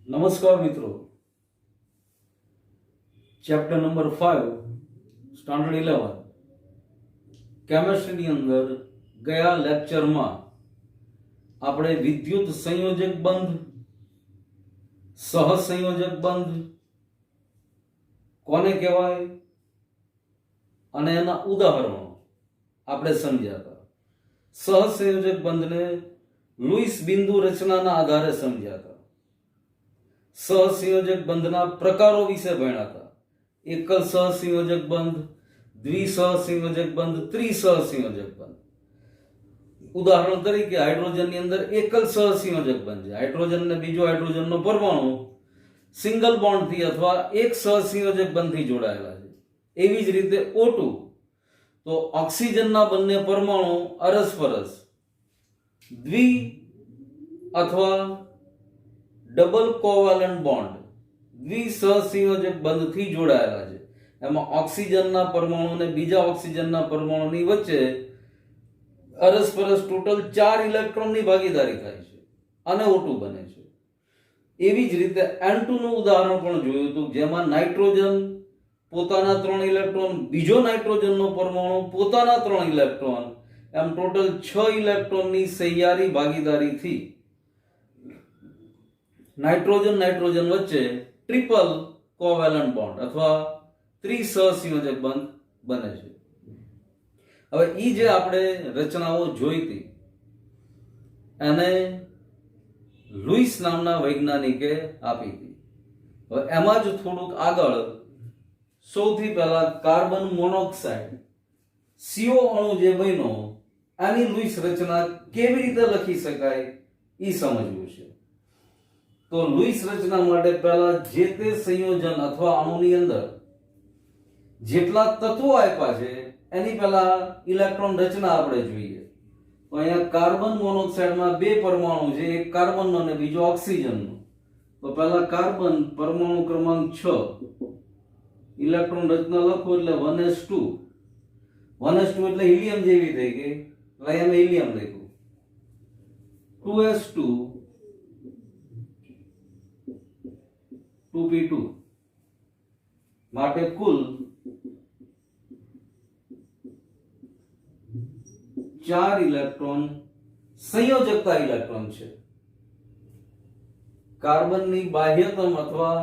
નમસ્કાર મિત્રો, chapter number 5 standard 11 કેમિસ્ટ્રીની અંદર ગયા લેક્ચરમાં આપણે વિદ્યુત સંયોજક બંધ, સહસંયોજક બંધ કોને કહેવાય અને એના ઉદાહરણો આપણે સમજ્યા હતા. સહસંયોજક બંધને લુઈસ બિંદુ રચનાના આધારે સમજ્યા હતા. સહસંયોજક બંધના પ્રકારો વિશે ભણ્યા હતા. એકલ સહસંયોજક બંધ, દ્વિસહસંયોજક બંધ, ત્રિસહસંયોજક બંધ. ઉદાહરણ તરીકે હાઇડ્રોજનની અંદર એકલ સહસંયોજક બંધ છે. હાઇડ્રોજન ને બીજો હાઇડ્રોજનનો પરમાણુ સિંગલ બોન્ડથી અથવા એક સહસંયોજક બંધથી જોડાયેલા છે. એવી જ રીતે O2 તો ઓક્સિજનના બંને પરમાણુ અરસપરસ દ્વિ અથવા ડબલ કોવેલન્ટ બોન્ડ દ્વિસહસંયોજક બંધથી જોડાયેલા છે. એમાં ઓક્સિજનના પરમાણુ અને બીજા ઓક્સિજનના પરમાણુની વચ્ચે અરસપરસ ટોટલ 4 ઇલેક્ટ્રોનની ભાગીદારી થાય છે અને O2 બને છે. એવી જ રીતે N2 નું ઉદાહરણ પણ જોયું હતું, જેમાં નાઇટ્રોજન પોતાના 3 ઇલેક્ટ્રોન, બીજો નાઇટ્રોજનનો પરમાણુ પોતાના 3 ઇલેક્ટ્રોન, એમ ટોટલ 6 ઇલેક્ટ્રોનની સહિયારી ભાગીદારીથી નાઇટ્રોજન વચ્ચે ટ્રિપલ કોવેલન્ટ બોન્ડ અથવા ત્રિસહસંયોજક બંધ બને છે. હવે ઈ જે આપણે રચનાઓ જોઈ હતી એને લુઈસ નામના વૈજ્ઞાનિકે આપી હતી. હવે એમાં જ થોડુંક આગળ સૌથી પહેલા કાર્બન મોનોક્સાઇડ CO અણુ જે બન્યો આની લુઈસ રચના કેવી રીતે લખી શકાય ઈ સમજવું છે. તો લુઈસ રચના માટે પહેલા જે તે સંયોજન અથવા અણુની અંદર જેટલા તત્વો આપ્યા છે એની પહેલા ઇલેક્ટ્રોન રચના આપણે જોઈએ. તો અહીંયા કાર્બન મોનોક્સાઇડમાં 2 પરમાણુ છે, એક કાર્બનનો અને બીજો ઓક્સિજનનો. તો પહેલા કાર્બન પરમાણુ ક્રમાંક 6, ઇલેક્ટ્રોન રચના લખો એટલે 1s2. 1s2 એટલે હિલિયમ જેવી થઈ ગઈ એટલે અહીંયા હિલિયમ લખ્યું. 2s2 2p2 માટે કુલ 4 ઇલેક્ટ્રોન સંયોજકતા ઇલેક્ટ્રોન છે. કાર્બનની બાહ્યતમ અથવા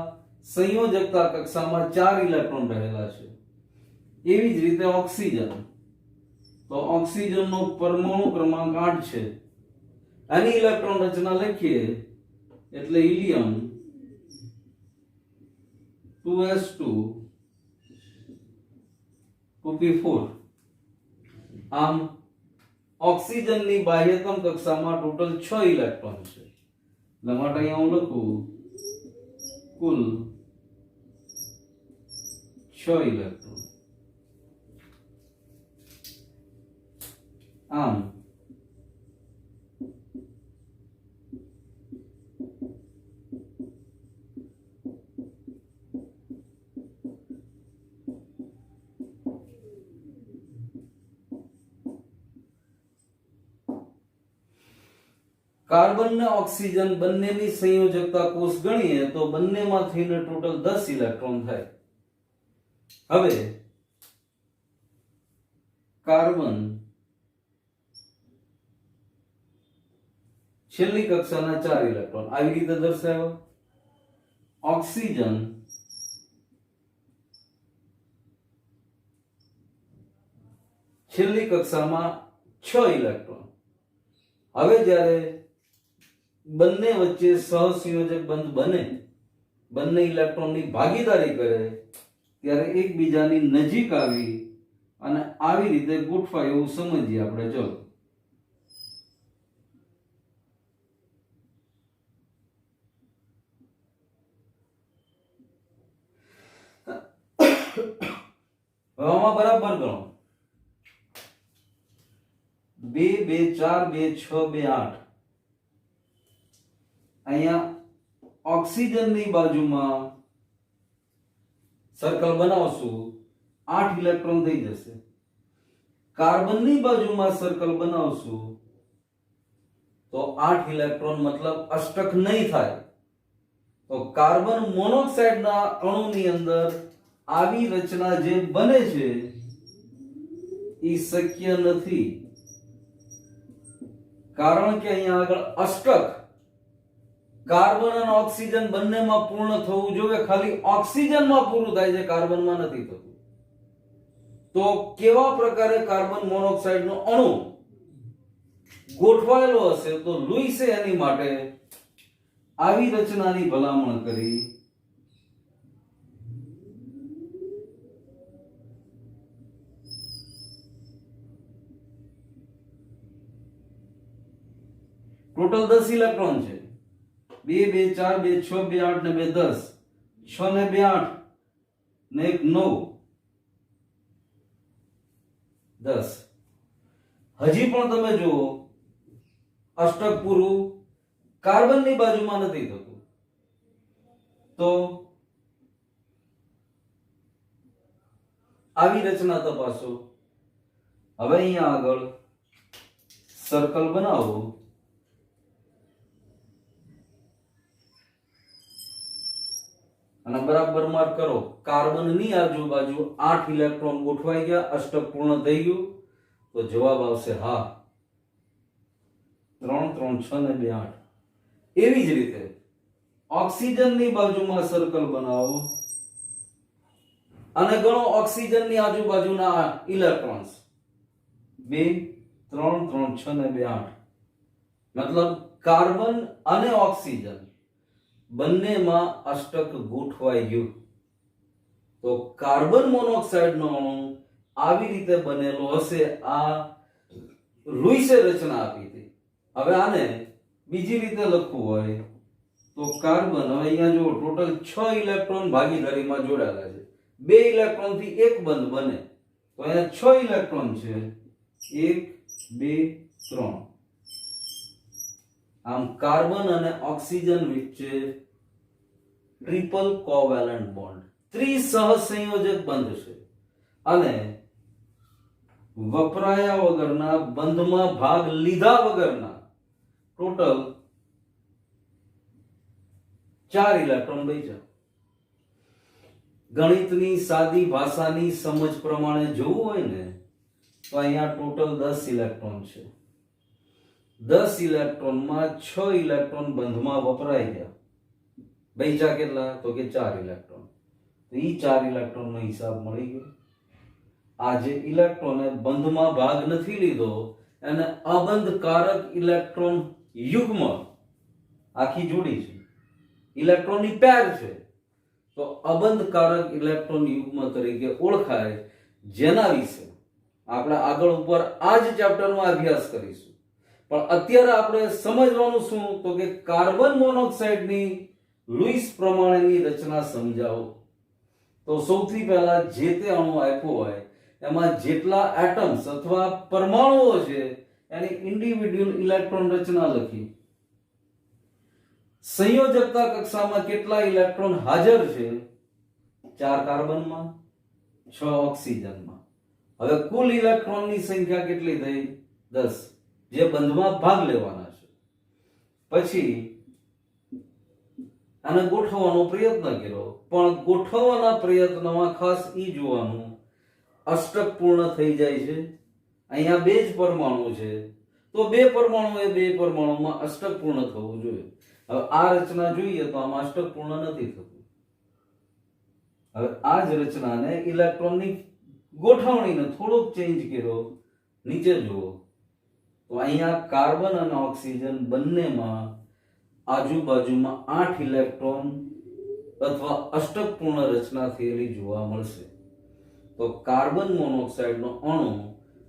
સંયોજકતા કક્ષામાં 4 ઇલેક્ટ્રોન રહેલા છે. એવી જ રીતે ઓક્સિજન, તો ઓક્સિજનનો પરમાણુ ક્રમાંક 8 છે. આની ઇલેક્ટ્રોન રચના લખીએ એટલે હિલિયમ 2s2 2p4. આમ ઓક્સિજનની બાહ્યતમ કક્ષામાં ટોટલ 6 ઇલેક્ટ્રોન છે. એટલે માટે અહીંયા હું લખું કુલ 6 ઇલેક્ટ્રોન. આમ કાર્બન અને ઓક્સિજન બંનેની સંયોજકતા કોષ ગણીએ તો બંનેમાંથી ટોટલ 10 ઇલેક્ટ્રોન થાય. હવે કાર્બન છેલ્લી કક્ષાના 4 ઇલેક્ટ્રોન આવી રીતે દર્શાવ્યો. ઓક્સિજન છેલ્લી કક્ષામાં 6 ઇલેક્ટ્રોન. હવે જ્યારે બંને વચ્ચે સહસંયોજક બંધ બને, બંને ઇલેક્ટ્રોનની ભાગીદારી કરે ત્યારે એકબીજાની નજીક આવી અને આવી રીતે ગોઠવાય એવું સમજીએ આપણે. ચલો આમાં બરાબર ગણો. 2 2 4 2 6 2 8. અહીંયા ઓક્સિજનની બાજુમાં સર્કલ બનાવશું 8 ઇલેક્ટ્રોન થઈ જશે. કાર્બનની બાજુમાં સર્કલ બનાવશું તો 8 ઇલેક્ટ્રોન મતલબ અષ્ટક નહીં થાય, તો તો કાર્બન મોનોક્સાઇડના અણુની અંદર આવી રચના જે બને છે એ શક્ય નથી, કારણ કે અહીંયા આગળ અષ્ટક કાર્બન અને ઓક્સિજન બંનેમાં પૂર્ણ થવું જોઈએ, ખાલી ઓક્સિજનમાં પૂરું થાય છે, કાર્બનમાં નથી થતું. તો કેવા પ્રકારે કાર્બન મોનોક્સાઇડનો અણુ ગોઠવાયેલો હશે? તો લુઈસે એની માટે આવી રચનાની ભલામણ કરી. ટોટલ 10 ઇલેક્ટ્રોન છે. 2 2 4 2 6 2 8 ને 2 10, 6 ને 2 8 ને 1 9, 10. હજી પણ તમે જુઓ અષ્ટક પૂરું કાર્બનની બાજુમાં નથી થતું. તો આવી રચના તપાસો. હવે અહીંયા આગળ સર્કલ બનાવો અને બરાબર માર્ક કરો. કાર્બનની આજુબાજુ 8 ઇલેક્ટ્રોન ગોઠવાઈ ગયા, અષ્ટક પૂર્ણ થઈ ગયું. તો જવાબ આવશે હા. 3 3 6 ને 2 8. એવી જ રીતે ઓક્સિજનની બાજુમાં સર્કલ બનાવો અને ગણો ઓક્સિજનની આજુબાજુના ઇલેક્ટ્રોન્સ. 2 3 3 6 ને 2 8. મતલબ કાર્બન અને ઓક્સિજન બંનેમાં અષ્ટક ગોઠવાઈ ગયું. તો કાર્બન મોનોક્સાઇડનો અણુ આવી રીતે બનેલો હશે. આ લુઈસે રચના આપી હતી. હવે આને બીજી રીતે લખવું હોય તો કાર્બન, હવે અહીંયા જો ટોટલ 6 ઇલેક્ટ્રોન ભાગીદારીમાં જોડાયેલા છે. 2 ઇલેક્ટ્રોન થી એક બંધ બને તો અહીંયા 6 ઇલેક્ટ્રોન છે. 1 2 3. આમ કાર્બન અને ઓક્સિજન વચ્ચે ટ્રિપલ કોવેલેન્ટ બોન્ડ, ત્રિસહસંયોજક બંધ છે અને વપરાયા વગરના, બંધમાં ભાગ લીધા વગરના ટોટલ 4 ઇલેક્ટ્રોન બચ્યા. ગણિતની સાદી ભાષાની સમજ પ્રમાણે જોવું હોય ને તો અહીંયા ટોટલ 10 ઇલેક્ટ્રોન છે. 10 ઇલેક્ટ્રોનમાં 6 ઇલેક્ટ્રોન બંધમાં વપરાઈ ગયા. બચ્યા કેટલા? તો કે 4 ઇલેક્ટ્રોન. તો ઈ 4 ઇલેક્ટ્રોનનો હિસાબ મળી ગયો. આ જે ઇલેક્ટ્રોને બંધમાં ભાગ નથી લીધો એને અબંધકારક ઇલેક્ટ્રોન યુગ્મ, આખી જોડી છે, ઇલેક્ટ્રોનની પેર છે, તો અબંધકારક ઇલેક્ટ્રોન યુગ્મ તરીકે ઓળખાય, જેના વિશે આપણે આગળ ઉપર આ જ ચેપ્ટરમાં અભ્યાસ કરીશું. પણ અત્યારે આપણે સમજવાનું શું? તો કે કાર્બન મોનોક્સાઇડની લુઈસ પ્રમાણેની રચના સમજાવો. તો સૌથી પહેલા જે તે અણુ આપ્યો હોય એમાં જેટલા એટમ્સ અથવા પરમાણુઓ છે એની ઇન્ડિવિડ્યુઅલ ઇલેક્ટ્રોન રચના લખી. સંયોજકતા કક્ષામાં કેટલા ઇલેક્ટ્રોન હાજર છે? 4 કાર્બનમાં, 6 ઓક્સિજનમાં. હવે કુલ ઇલેક્ટ્રોનની સંખ્યા કેટલી થઈ? 10, જે બંધમાં ભાગ લેવાના છે. પછી આને ગોઠવવાનો પ્રયત્ન કર્યો, પણ ગોઠવવાના પ્રયત્નમાં ખાસ ઈ જોવાનું અષ્ટક પૂર્ણ થઈ જાય છે. અહીંયા 2 જ પરમાણુ છે તો 2 પરમાણુ એ 2 પરમાણુમાં અષ્ટક પૂર્ણ થવું જોઈએ. હવે આ રચના જોઈએ તો આમાં અષ્ટક પૂર્ણ નથી થતું. હવે આ જ રચનાને ઇલેક્ટ્રોનની ગોઠવણીને થોડોક ચેન્જ કર્યો. નીચે જુઓ તો અહીંયા કાર્બન અને ઓક્સિજન બંનેમાં આજુબાજુમાં 8 ઇલેક્ટ્રોન અથવા અષ્ટક પૂર્ણ રચના થયેલી જોવા મળશે. તો કાર્બન મોનોક્સાઇડનો અણુ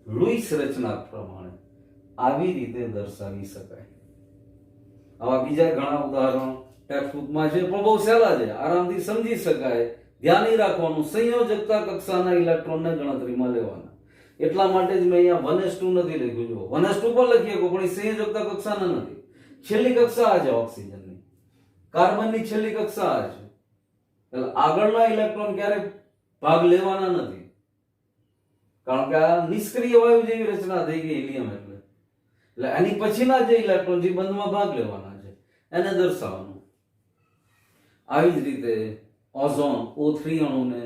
લુઈસ રચના પ્રમાણે આવી રીતે દર્શાવી શકાય. આવા બીજા ઘણા ઉદાહરણો ટેક્સ્ટબુકમાં છે, પણ બહુ સહેલા છે, આરામથી સમજી શકાય. ધ્યાન રાખવાનું સંયોજકતા કક્ષાના ઇલેક્ટ્રોનને ગણતરીમાં લેવાના. એટલા માટે જ મેં અહીંયા 1s2 નથી લખ્યું. જો 1s2 પણ લખીએ પણ એ સંયોજકતા કક્ષાના નથી. છેલ્લી કક્ષા આ છે ઓક્સિજનની, કાર્બનની છેલ્લી કક્ષા આ છે. એટલે આગળના ઇલેક્ટ્રોન ક્યારે ભાગ લેવાના નથી, કારણ કે આ નિષ્ક્રિય વાયુ જેવી રચના થઈ ગઈ હિલિયમ. એટલે એની પછીના જે ઇલેક્ટ્રોન જે બંધમાં ભાગ લેવાના છે એને દર્શાવવાનું. આવી જ રીતે ozone O3 અણુને,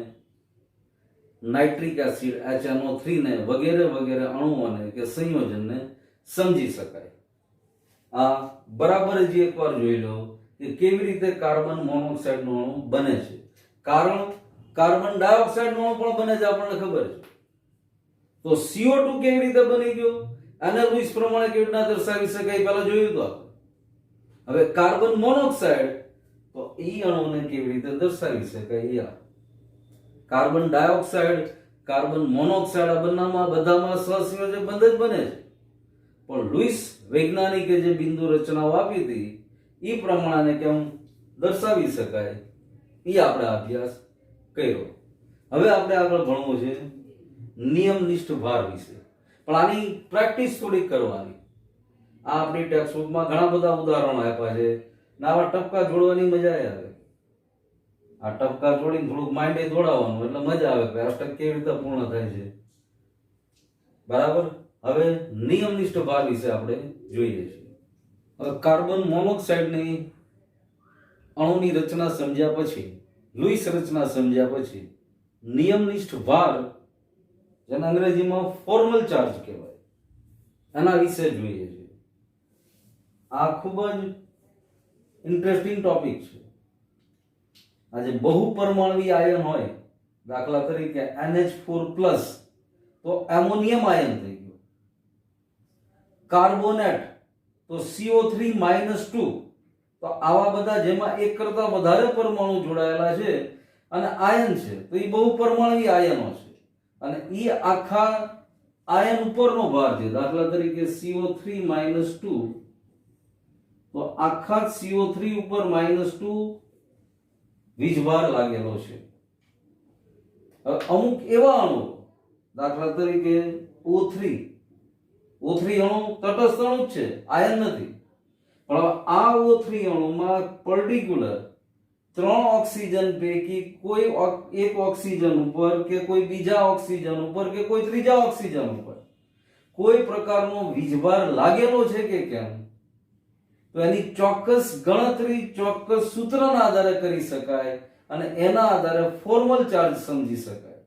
nitric acid HNO3 ને વગેરે વગેરે અણુઓને કે સંયોજનને સમજી શકાય. આ બરાબર જ એકવાર જોઈ લો કે કેવી રીતે કાર્બન મોનોક્સાઇડ નો અણુ બને છે. કારણ કાર્બન ડાયોક્સાઇડ નો અણુ પણ બને છે, આપણને ખબર છે. તો CO2 કેવી રીતે બની ગયો, આને લૂઈસ પ્રમાણે કેવી રીતના દર્શાવી શકાય પહેલા જોયું તો આપણે. હવે કાર્બન મોનોક્સાઇડ, તો ઈ અણુને કેવી રીતે દર્શાવી શકાય. કાર્બન ડાયોક્સાઇડ, કાર્બન મોનોક્સાઇડ આ બધામાં સહસંયોજક બંધ જ બને છે. પણ લૂઈસ વૈજ્ઞાનિકે જે બિંદુ રચનાઓ આપી હતી એ પ્રમાણે કેમ દર્શાવી શકાય એ આપણે અભ્યાસ કર્યો. હવે આપણે આગળ ભણવું છે નિયમનિષ્ઠ ભાર વિશે, પણ આની પ્રેક્ટિસ થોડી કરવાની. આ આપણી ટેક્સ્ટબુકમાં ઘણા બધા ઉદાહરણો આપ્યા છે ને આવા ટપકા જોડવાની મજા આવે. આ ટપકા જોડીને થોડુંક માઇન્ડ દોડાવવાનું એટલે મજા આવે કે અષ્ટક કેવી રીતે પૂર્ણ થાય છે. બરાબર. હવે નિયમનિષ્ઠ ભાર વિશે આપણે જોઈએ છીએ. હવે કાર્બન મોનોક્સાઇડની અણુની રચના સમજ્યા પછી, લૂઈસ રચના સમજ્યા પછી નિયમનિષ્ઠ ભાર, જેને અંગ્રેજીમાં ફોર્મલ ચાર્જ કહેવાય, એના વિશે જોઈએ છે. આ ખૂબ જ ઇન્ટરેસ્ટિંગ ટોપિક છે. આજે બહુપરમાણવી આયન હોય, દાખલા તરીકે NH4+, તો એમોનિયમ આયન થઈ ગયો. કાર્બોનેટ તો CO3-2, તો આવા બધા જેમાં એક કરતા વધારે પરમાણુ જોડાયેલા છે અને આયન છે, તો એ બહુપરમાણવી આયનો છે અને એ આખા આયન ઉપરનો ભાર છે. દાખલા તરીકે CO3-2, તો આખા CO3 ઉપર -2 વીજભાર લાગેલો છે. અમુક એવા અણુ, દાખલા તરીકે O3 અણુ તટસ્થ અણુ જ છે, આયન નથી. પણ આ O3 અણુમાં પર્ટિક્યુલર 3 ઓક્સિજન પૈકી કોઈ એક ઓક્સિજન ઉપર કે કોઈ બીજા ઓક્સિજન ઉપર કે કોઈ ત્રીજા ઓક્સિજન ઉપર કોઈ પ્રકારનો વીજભાર લાગેલો છે કે કેમ, તો એની ચોક્કસ ગણતરી ચોક્કસ સૂત્રના આધારે કરી શકાય અને એના આધારે ફોર્મલ ચાર્જ સમજી શકાય.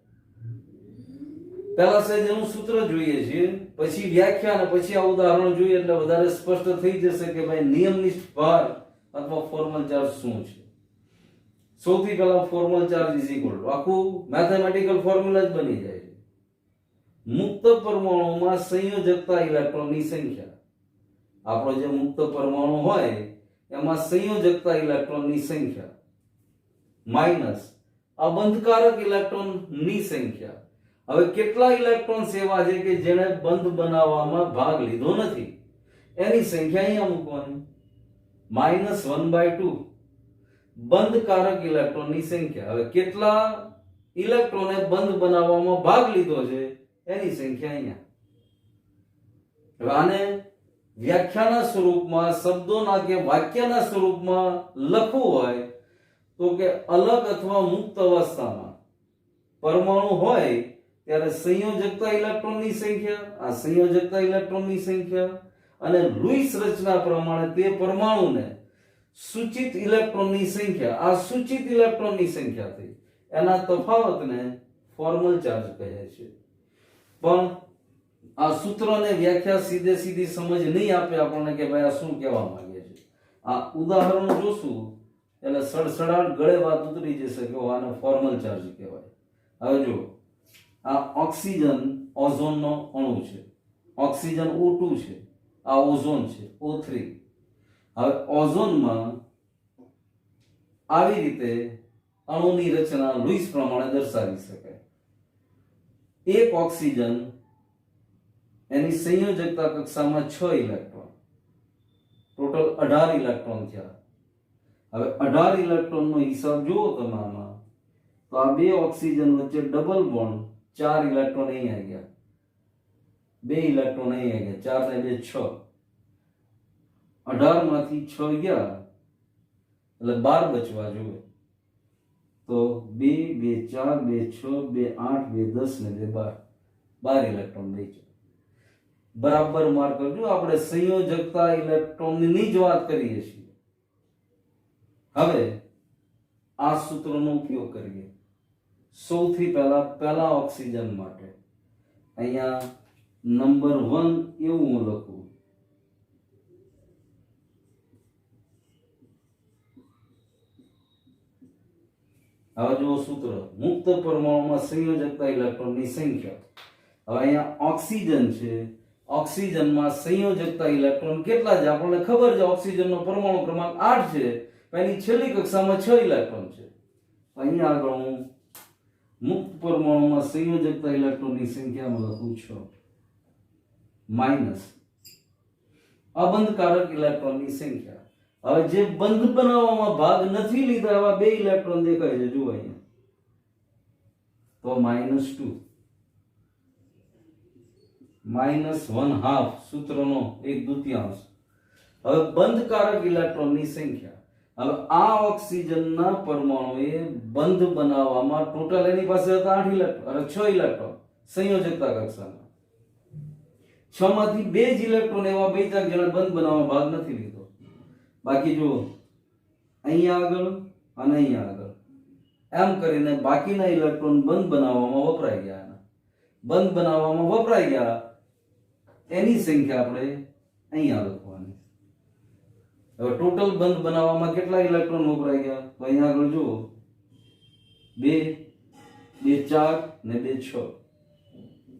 પહેલા સહેજ એનું સૂત્ર જોઈએ છીએ, પછી વ્યાખ્યા અને પછી આ ઉદાહરણ જોઈએ એટલે વધારે સ્પષ્ટ થઈ જશે કે ભાઈ નિયમનિષ્ઠ ભાર અથવા ફોર્મલ ચાર્જ શું છે. સૌથી પહેલા formal charge is equal to, આખું મેથેમેટિકલ ફોર્મ્યુલા જ બની જાય છે. મુક્ત પરમાણુમાં સંયોજકતા ઇલેક્ટ્રોનની સંખ્યા. આપણો જે મુક્ત પરમાણુ હોય એમાં સંયોજકતા ઇલેક્ટ્રોનની સંખ્યા માઈનસ અબંધકારક ઇલેક્ટ્રોનની સંખ્યા. હવે કેટલા ઇલેક્ટ્રોન્સ એવા છે કે જેણે બંધ બનાવવામાં ભાગ લીધો નથી, એની સંખ્યા અહીંયા મૂકવાની. -1/2 બંધકારક ઇલેક્ટ્રોનની સંખ્યા. હવે કેટલા ઇલેક્ટ્રોને બંધ બનાવવામાં ભાગ લીધો છે એની સંખ્યા અહીંયા. હવે આને વ્યાખ્યાના સ્વરૂપમાં, શબ્દોના કે વાક્યના સ્વરૂપમાં લખવું હોય તો કે અલગ અથવા મુક્ત અવસ્થામાં પરમાણુ હોય ત્યારે સંયોજકતા ઇલેક્ટ્રોનની સંખ્યા, આ સંયોજકતા ઇલેક્ટ્રોનની સંખ્યા, અને લૂઈસ રચના પ્રમાણે તે પરમાણુને સૂચિત ઇલેક્ટ્રોનની સંખ્યા, આ સૂચિત ઇલેક્ટ્રોનની સંખ્યા થઈ. એના તફાવતને ફોર્મલ ચાર્જ કહે છે. પણ આ સૂત્રને વ્યાખ્યા સીધી સમજ નહીં આપે આપણને કે ભાઈ આ શું કહેવા માંગે છે. આ ઉદાહરણ જોશું એટલે સડસડાટ ગળે વાત ઉતરી જશે કે આને ફોર્મલ ચાર્જ કહેવાય. હવે જો આ ઓક્સિજન ઓઝોનનો અણુ છે, ઓક્સિજન O2 છે, આ ઓઝોન છે O3. હવે ઓઝોનમાં આવી રીતે અણુની રચના લૂઈસ પ્રમાણે દર્શાવી શકાય. એક ઓક્સિજન, એની સંયોજકતા કક્ષામાં 6 ઇલેક્ટ્રોન, ટોટલ 18 ઇલેક્ટ્રોન થયા. હવે 18 ઇલેક્ટ્રોનનો હિસાબ જુઓ તમે આમાં, તો આ બે ઓક્સિજન વચ્ચે ડબલ બોન્ડ, 4 ઇલેક્ટ્રોન અહીં આવી ગયા, 2 ઇલેક્ટ્રોન અહીં આવી ગયા, 4 ને 2 6, 18 માંથી 6 ગયા એટલે 12 બચવા જોઈએ. તો 2 2 4 2 6 2 8 2 10 ને 2 12 ઇલેક્ટ્રોન બચ્યા. બરાબર માર્ક કરજો. આપણે સંયોજકતા ઇલેક્ટ્રોનની જ વાત કરીએ છીએ. હવે આ સૂત્રનો ઉપયોગ કરીએ. સૌથી પહેલા ઓક્સિજન માટે અહીંયા નંબર 1 એવું હું લખું. હવે જો સૂત્ર મુક્ત પરમાણુમાં સંયોજકતા ઇલેક્ટ્રોનની સંખ્યા. હવે અહીંયા ઓક્સિજન છે, ઓક્સિજનમાં સંયોજકતા ઇલેક્ટ્રોન કેટલા છે આપણને ખબર છે. ઓક્સિજનનો પરમાણુ ક્રમાંક 8 છે. એની છેલ્લી કક્ષામાં 6 ઇલેક્ટ્રોન છે. અહીંયા આગળ હું મુક્ત પરમાણુમાં સંયોજકતા ઇલેક્ટ્રોનની સંખ્યામાં લખું 6 માઈનસ અબંધકારક ઇલેક્ટ્રોનની સંખ્યા. હવે જે બંધ બનાવવામાં ભાગ નથી લીધા એવા 2 ઇલેક્ટ્રોન દેખાય છે જુઓ અહીંયા, તો -2 -1/2 સૂત્રનો 1/2. હવે બંધકારક ઇલેક્ટ્રોનની સંખ્યા. હવે આ ઓક્સિજનના પરમાણુએ બંધ બનાવવામાં ટોટલ એની પાસે હતા 8 ઇલેક્ટ્રોન, 6 ઇલેક્ટ્રોન સંયોજકતા કક્ષામાં. 6 માંથી 2 જ ઇલેક્ટ્રોન એવા બચ્યા જેણે બંધ બનાવવામાં ભાગ નથી લીધો. બાકી જો અહીંયા આગળ અને અહીંયા આગળ એમ કરીને બાકીના ઇલેક્ટ્રોન બંધ બનાવવામાં વપરાઈ ગયા. બંધ બનાવવામાં વપરાઈ ગયા એની સંખ્યા આપણે અહીંયા લખવાની. હવે ટોટલ બંધ બનાવવામાં કેટલા ઇલેક્ટ્રોન વપરાઈ ગયા તો અહીંયા આગળ જુઓ 2 2 4 ને 2 6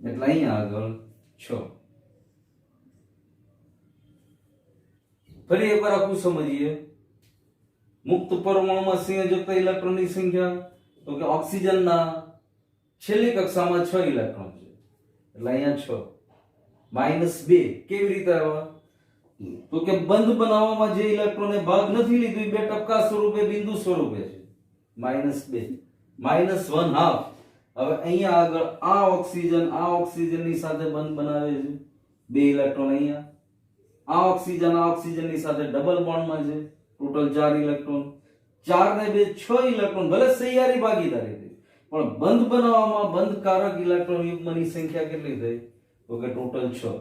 એટલે અહીંયા આગળ 6. ફરી એકવાર આખું સમજીએ. મુક્ત પરમાણુમાં સંયોજકતા ઇલેક્ટ્રોનની સંખ્યા તો કે ઓક્સિજનના છેલ્લી કક્ષામાં 6 ઇલેક્ટ્રોન છે એટલે અહીંયા 6 -2 કેવી રીતે આવ્યા તો કે બંધ બનાવવામાં જે ઇલેક્ટ્રોને ભાગ નથી લીધો એ 2 ટપકા સ્વરૂપે બિંદુ સ્વરૂપે છે -2 -1/2. હવે અહીંયા આગળ આ ઓક્સિજનની સાથે બંધ બનાવે છે 2 ઇલેક્ટ્રોન. અહીંયા આ ઓક્સિજનની સાથે ડબલ બોન્ડમાં છે ટોટલ 4 ઇલેક્ટ્રોન. 4 ને 2 6 ઇલેક્ટ્રોન ભલે સહિયારી ભાગીદારી થઈ પણ બંધ બનાવવામાં બંધકારક ઇલેક્ટ્રોન યુગ્મની સંખ્યા કેટલી થઈ તો કે ટોટલ 6.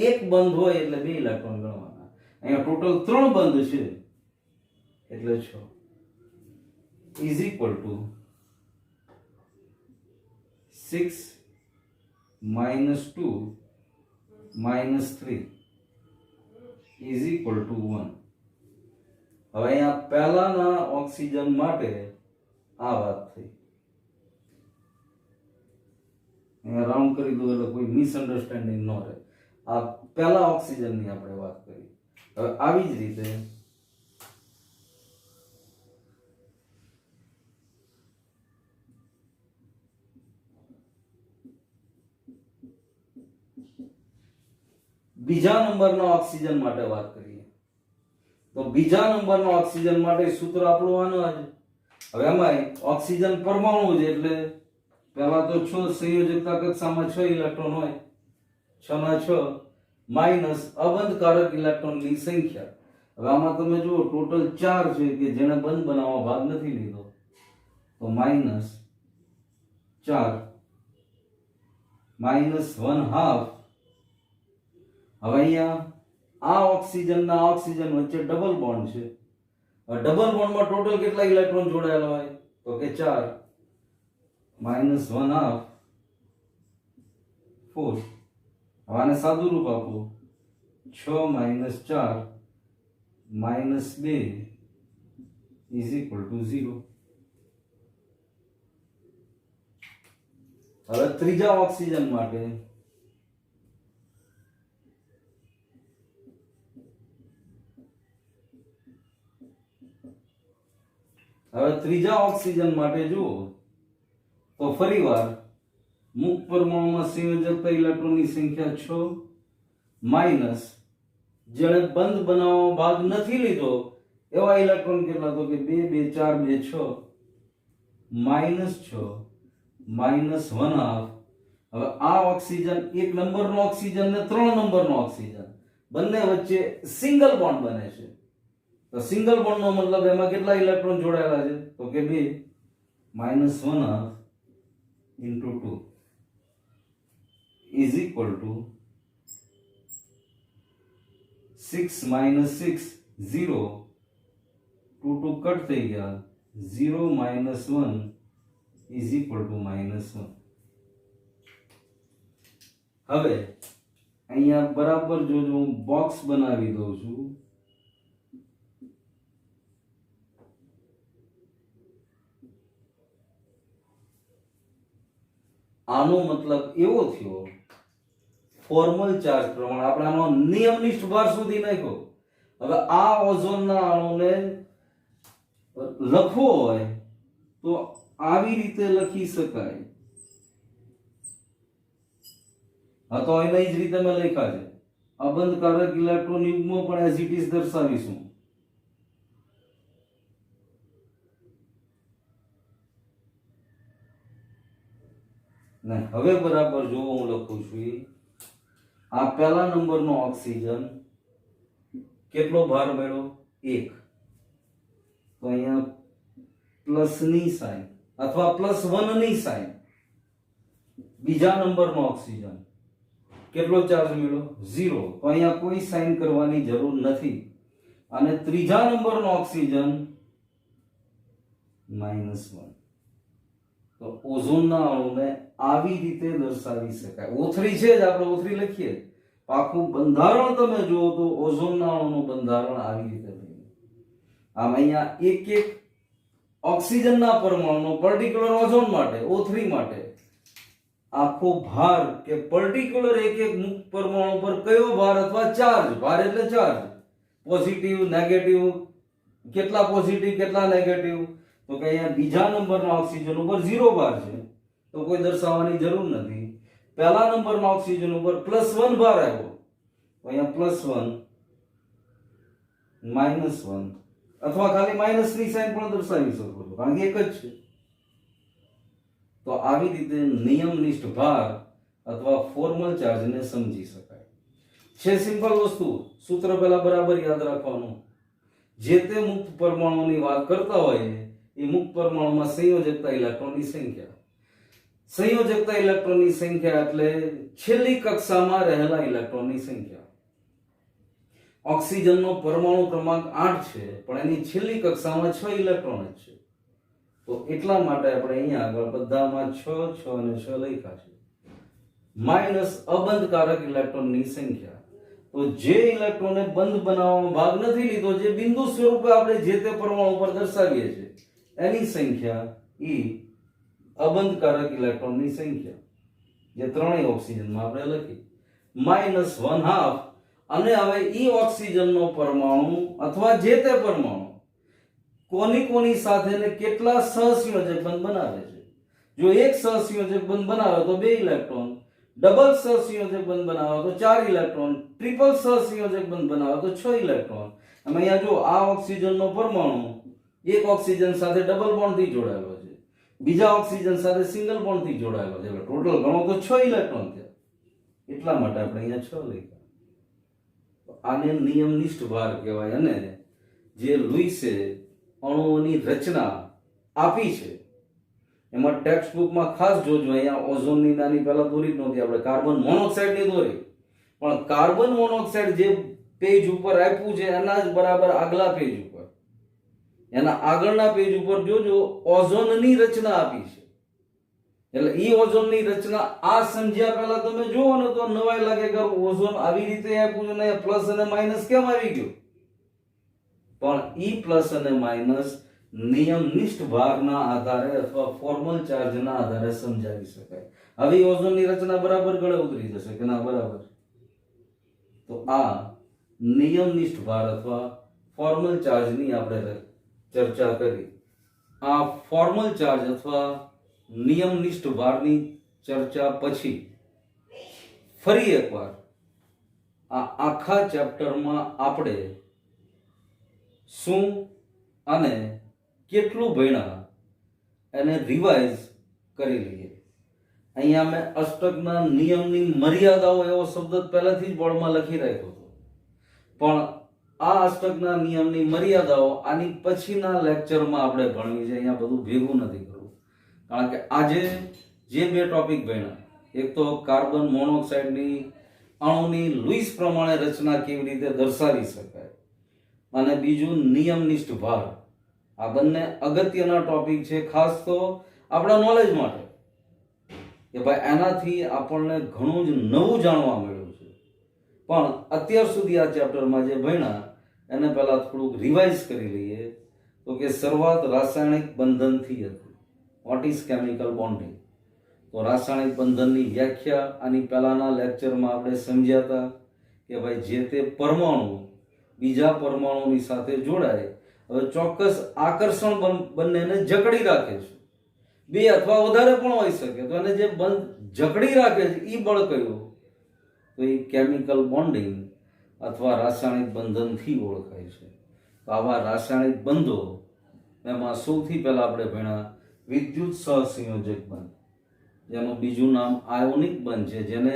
એક બંધ હોય એટલે 2 ઇલેક્ટ્રોન ગણવાના. અહીંયા ટોટલ 3 બંધ છે એટલે 6 is equal to 6 -2 -3 is equal to 1. હવે અહીંયા પહેલાના ઓક્સિજન માટે આ વાત થઈ. અહીંયા રાઉન્ડ કરી દો એટલે કોઈ મિસઅન્ડરસ્ટેન્ડિંગ ન રહે. આ પહેલા ઓક્સિજનની આપણે વાત કરી. હવે આવી જ રીતે બીજા નંબરના ઓક્સિજન માટે વાત કરીએ તો બીજા નંબરના ઓક્સિજન માટે સૂત્ર આપણું આનું જ. હવે એમાં ઓક્સિજન પરમાણુ છે એટલે પહેલા તો 6 સંયોજકતા કક્ષામાં 6 ઇલેક્ટ્રોન હોય 6 ના 6 માઈનસ અબંધકારક ઇલેક્ટ્રોનની સંખ્યા. હવે આમાં તમે જુઓ ટોટલ 4 છે કે જેને બંધ બનાવવા ભાગ નથી લીધો તો -4 -1/2. હવે અહીંયા આ ઓક્સિજન વચ્ચે ડબલ બોન્ડ છે. હવે ડબલ બોન્ડમાં ટોટલ કેટલા ઇલેક્ટ્રોન જોડાયેલા હોય તો કે 4 -1/2 4. હવે આને સાદું રૂપ આપો 6 - 4 -2 is equal to 0. હવે ત્રીજા ઓક્સિજન માટે જુઓ તો ફરીવાર મુક્ત પરમાણુમાં સંયોજકતા ઇલેક્ટ્રોનની સંખ્યા 6 માઈનસ જેણે બંધ બનાવવામાં ભાગ નથી લીધો એવા ઇલેક્ટ્રોન કેટલા તો કે 2 2 4 2 6 -6 -1/2. હવે આ ઓક્સિજન એક નંબરનો ઓક્સિજન ને 3 નંબરનો ઓક્સિજન બંને વચ્ચે સિંગલ બોન્ડ બને છે. તો સિંગલ બોન્ડનો મતલબ એમાં કેટલા ઇલેક્ટ્રોન જોડાયેલા છે તો કે 2 -1/2 into 2 is equal to 6 - 6 0 2 2 cut થઈ ગયા 0 માઇનસ 1 ઇઝ ઇક્વલ ટુ -1. હવે અહીંયા બરાબર જોજો, હું બોક્સ બનાવી દઉં છું. આનો મતલબ એવો થયો, ફોર્મલ ચાર્જ પ્રમાણે આપણે આનો નિયમનિષ્ઠ ભાર સુધી નાખ્યો. હવે આ ઓઝોનના અણુને લખવો હોય તો આવી રીતે લખી શકાય. હા, તો એના જ રીતે મેં લખ્યા છે. અબંધકારક ઇલેક્ટ્રોન યુગ્મો પણ એઝ ઇટ ઇઝ દર્શાવીશું. ને હવે બરાબર જો હું લખું છું, આ પહેલા નંબરનો ઓક્સિજન કેટલો ભાર મળ્યો? 1. તો અહીંયા પ્લસ ની સાઈન અથવા +1 ની સાઈન. બીજા નંબરનો ઓક્સિજન કેટલો ચાર્જ મળ્યો? 0. તો અહીંયા કોઈ સાઈન કરવાની જરૂર નથી. અને ત્રીજા નંબરનો ઓક્સિજન -1. તો ઓઝોનના અણુને આવી રીતે દર્શાવી શકાય. O3 છે જ, આપણે O3 લખીએ. આખું બંધારણ તમે જુઓ તો ઓઝોનના અણુનું બંધારણ આવી રીતે બન્યું. આમ અહીંયા એક એક ઓક્સિજનના પરમાણુનો પર્ટિક્યુલર ઓઝોન માટે, O3 માટે આખો ભાર કે પર્ટિક્યુલર એક એક મુક્ત પરમાણુ પર કયો ભાર અથવા ચાર્જ, ભાર એટલે ચાર્જ, પોઝિટિવ નેગેટિવ, કેટલા પોઝિટિવ કેટલા નેગેટિવ, તો કે અહીંયા બીજા નંબરના ઓક્સિજન ઉપર 0 ભાર છે, તો કોઈ દર્શાવવાની જરૂર નથી. પહેલા નંબરના ઓક્સિજન ઉપર +1 ભાર આવ્યો, તો અહીંયા +1 -1 અથવા ખાલી માઇનસની સાઈન પણ દર્શાવી શકો છો, કારણ કે એક જ છે. તો આવી રીતે નિયમનિષ્ઠ ભાર અથવા ફોર્મલ ચાર્જને સમજી શકાય છે. સિમ્પલ વસ્તુ, સૂત્ર પહેલા બરાબર યાદ રાખવાનું. જે તે મુક્ત પરમાણુની વાત કરતા હોય એ મુક્ત પરમાણુમાં સંયોજકતા ઇલેક્ટ્રોનની સંખ્યા. સંયોજકતા ઇલેક્ટ્રોનની સંખ્યા એટલે છેલ્લી કક્ષામાં રહેલા ઇલેક્ટ્રોનની સંખ્યા. ઓક્સિજનનો પરમાણુ ક્રમાંક 8 છે, પણ એની છેલ્લી કક્ષામાં 6 ઇલેક્ટ્રોન જ છે. તો એટલા માટે આપણે અહીંયા આગળ બધામાં 6 6 અને 6 લખ્યા છે. માઇનસ અબંધકારક ઇલેક્ટ્રોનની સંખ્યા. તો જે ઇલેક્ટ્રોનને બંધ બનાવવામાં ભાગ નથી લીધો, જે બિંદુ સ્વરૂપે આપણે જે તે પરમાણુ પર દર્શાવીએ છીએ, એની સંખ્યા એ અબંધકારક ઇલેક્ટ્રોનની સંખ્યા, જે ત્રણેય ઓક્સિજનમાં આપણે લખી -1/2. અને હવે ઈ ઓક્સિજનનો પરમાણુ અથવા જે તે પરમાણુ કોની કોની સાથે ને કેટલા સહસંયોજક બંધ બનાવે છે. જો એક સહસંયોજક બંધ બનાવે તો 2 ઇલેક્ટ્રોન, ડબલ સહસંયોજક બંધ બનાવે તો 4 ઇલેક્ટ્રોન, ટ્રિપલ સહસંયોજક બંધ બનાવે તો 6 ઇલેક્ટ્રોન. અને અહીંયા જો આ ઓક્સિજનનો પરમાણુ એક ઓક્સિજન સાથે ડબલ બોન્ડથી જોડાયેલો છે, બીજા ઓક્સિજન સાથે સિંગલ બોન્ડથી જોડાયેલો છે, એટલે ટોટલ ગણો તો 6 ઇલેક્ટ્રોન થયા. એટલા માટે આપણે અહીંયા 6 લખ્યા. આને નિયમનિષ્ઠ ભાર કહેવાય. અને જે લુઈસે અણુઓની રચના આપી છે એમાં ટેક્સ્ટ બુકમાં ખાસ જોજો, અહીંયા ઓઝોનની નાની પહેલા દોરી જ નહોતી, આપણે કાર્બન મોનોક્સાઇડની દોરી. પણ કાર્બન મોનોક્સાઇડ જે પેજ ઉપર આપ્યું છે એના જ બરાબર આગલા પેજ ઉપર, એના આગળના પેજ ઉપર જોજો ઓઝોનની રચના આપી છે. એટલે ઈ ઓઝોનની રચના આ સમજ્યા પહેલા તમે જુઓ ને તો નવાઈ લાગે કે ઓઝોન આવી રીતે આપ્યું છે ને પ્લસ અને માઇનસ કેમ આવી ગયું. પણ ઈ પ્લસ અને માઇનસ નિયમનિષ્ઠ ભારના આધારે અથવા ફોર્મલ ચાર્જના આધારે સમજાવી શકાય. હવે ઓઝોનની રચના બરાબર ગળે ઉતરી જશે કે ના બરાબર. તો આ નિયમનિષ્ઠ ભાર અથવા ફોર્મલ ચાર્જની આપણે ચર્ચા કરી. આ ફોર્મલ ચાર્જ અથવા નિયમનિષ્ઠ ભારની ચર્ચા પછી ફરી એકવાર આ આખા ચેપ્ટરમાં આપણે શું અને કેટલું ભણ્યા એને રિવાઇઝ કરી લઈએ. અહીંયા મેં અષ્ટકના નિયમની મર્યાદાઓ એવો શબ્દ પહેલાથી જ બોર્ડમાં લખી રાખ્યો હતો, પણ આ અષ્ટકના નિયમની મર્યાદાઓ આની પછીના લેક્ચરમાં આપણે ભણવી છે. અહીંયા બધું ભેગું નથી કરવું, કારણ કે આજે જે 2 ટોપિક ભણ્યા, એક તો કાર્બન મોનોક્સાઇડની અણુની લુઈસ પ્રમાણે રચના કેવી રીતે દર્શાવી શકાય, અને બીજું નિયમનિષ્ઠ ભાર આ બંને અગત્યના ટોપિક છે, ખાસ તો આપણા નોલેજ માટે, કે ભાઈ એનાથી આપણને ઘણું જ નવું જાણવા મળ્યું છે. પણ અત્યાર સુધી આ ચેપ્ટરમાં જે ભણ્યા એને પહેલા થોડુંક રિવાઇઝ કરી લઈએ. તો કે શરૂઆત રાસાયણિક બંધનથી હતી. What is chemical bonding? તો રાસાયણિક બંધનની વ્યાખ્યા આની પહેલાના લેક્ચરમાં આપણે સમજ્યા હતા કે ભાઈ જે તે પરમાણુ બીજા પરમાણુની સાથે જોડાય, હવે ચોક્કસ આકર્ષણ બંનેને જકડી રાખે છે. બે અથવા વધારે પણ હોઈ શકે, તો એને જે બંધ જકડી રાખે છે એ બળ કયું? તો એ કેમિકલ બોન્ડિંગ અથવા રાસાયણિક બંધનથી ઓળખાય છે. તો આવા રાસાયણિક બંધો, એમાં સૌથી પહેલા આપણે ભણ્યા વિદ્યુત સહસંયોજક બંધ, જેનું બીજું નામ આયોનિક બંધ છે, જેને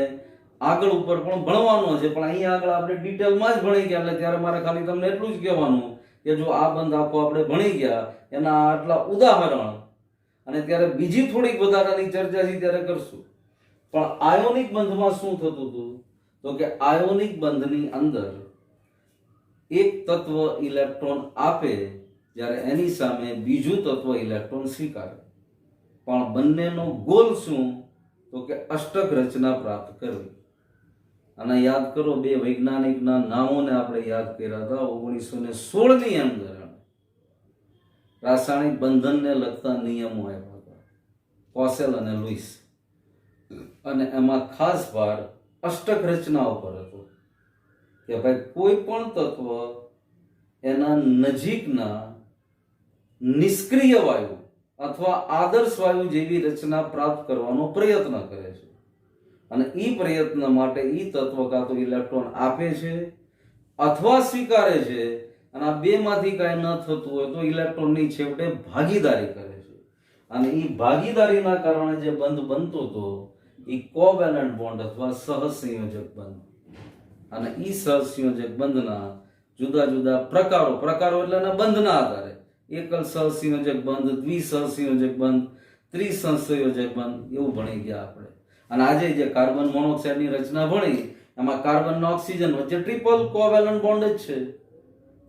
આગળ ઉપર પણ ભણવાનો છે, પણ અહીં આગળ આપણે ડિટેલમાં જ ભણી ગયા. એટલે ત્યારે મારે ખાલી તમને એટલું જ કહેવાનું કે જો આ બંધ આખો આપણે ભણી ગયા, એના આટલા ઉદાહરણ, અને ત્યારે બીજી થોડીક વધારાની ચર્ચા છે ત્યારે કરશું. પણ આયોનિક બંધમાં શું થતું હતું? તો કે આયોનિક બંધની અંદર એક તત્વ ઇલેક્ટ્રોન આપે, જ્યારે એની સામે બીજું તત્વ ઇલેક્ટ્રોન સ્વીકારે. પણ બંનેનો ગોલ શું? તો કે અષ્ટક રચના પ્રાપ્ત કરવી. અને યાદ કરો, બે વૈજ્ઞાનિકના નામોને આપણે યાદ કર્યા હતા. 1916 ની અંદર રાસાયણિક બંધનને લગતા નિયમો આપ્યા હતા, કોસેલ અને લુઈસ. અને એમાં ખાસ ભાર અષ્ટક રચના ઉપર હતો કે ભાઈ કોઈ પણ તત્વ એના નજીકના નિષ્ક્રિય વાયુ અથવા આદર્શ વાયુ જેવી રચના પ્રાપ્ત કરવાનો પ્રયત્ન કરે છે. અને એ પ્રયત્ન માટે એ તત્વ કાં તો ઇલેક્ટ્રોન આપે છે અથવા સ્વીકારે છે. અને આ બેમાંથી કાંઈ ન થતું હોય તો ઇલેક્ટ્રોનની છેવટે ભાગીદારી કરે છે. અને એ ભાગીદારીના કારણે જે બંધ બનતો હતો એ કોવેલન્ટ બોન્ડ અથવા સહસંયોજક બંધ. અને એ સહસંયોજક બંધના જુદા જુદા પ્રકારો એટલે એના બંધના આધારે એકલ સહસંયોજક બંધ, દ્વિસહસંયોજક બંધ, ત્રિસહસંયોજક બંધ, એવું ભણી ગયા આપણે. અને આજે જે કાર્બન મોનોક્સાઇડની રચના ભણી, એમાં કાર્બન અને ઓક્સિજન વચ્ચે ટ્રિપલ કોવેલન્ટ બોન્ડ જ છે,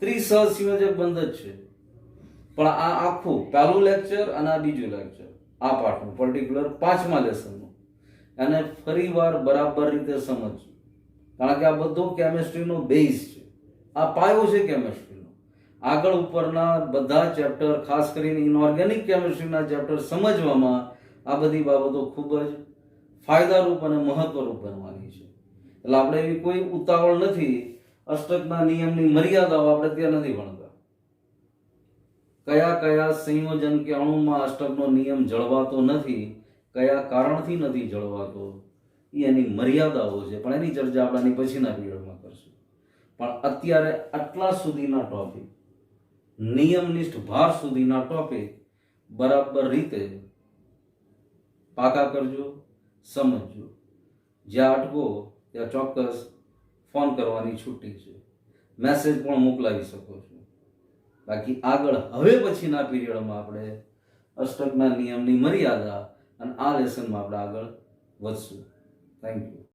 ત્રિસહસંયોજક બંધ જ છે. પણ આ આખું પહેલું લેક્ચર અને આ બીજું લેક્ચર, આ પાઠનું પર્ટિક્યુલર 5મા લેસનનું, એને ફરીવાર બરાબર રીતે સમજજો. કારણ કે આ બધું કેમિસ્ટ્રીનો બેઝ છે, આ પાયો છે કેમિસ્ટ્રીનો. આગળ ઉપરના બધા ચેપ્ટર, ખાસ કરીને ઇનઓર્ગેનિક કેમિસ્ટ્રીના ચેપ્ટર સમજવામાં આ બધી બાબતો ખૂબ જ ફાયદારૂપ અને મહત્વરૂપ બનવાની છે. એટલે આપણે એવી કોઈ ઉતાવળ નથી. અષ્ટકના નિયમની મર્યાદાઓ આપણે ત્યાં નથી ભણતા. કયા કયા સંયોજન કે અણુમાં અષ્ટકનો નિયમ જળવાતો નથી, કયા કારણથી નથી જળવાતો, એ એની મર્યાદાઓ છે. પણ એની ચર્ચા આપણાની પછીના પીરિયડમાં કરશું. પણ અત્યારે આટલા સુધીના ટોપિક, નિયમનિષ્ઠ ભાર સુધીના ટોપિક બરાબર રીતે પાકા કરજો, સમજજો. જ્યાં અટકો ત્યાં ચોક્કસ ફોન કરવાની છૂટી છે, મેસેજ પણ મોકલાવી શકો છો. બાકી આગળ હવે પછીના પીરિયડમાં આપણે અષ્ટકના નિયમની મર્યાદા અને આ લેસનમાં આપણે આગળ વધશું. Thank you.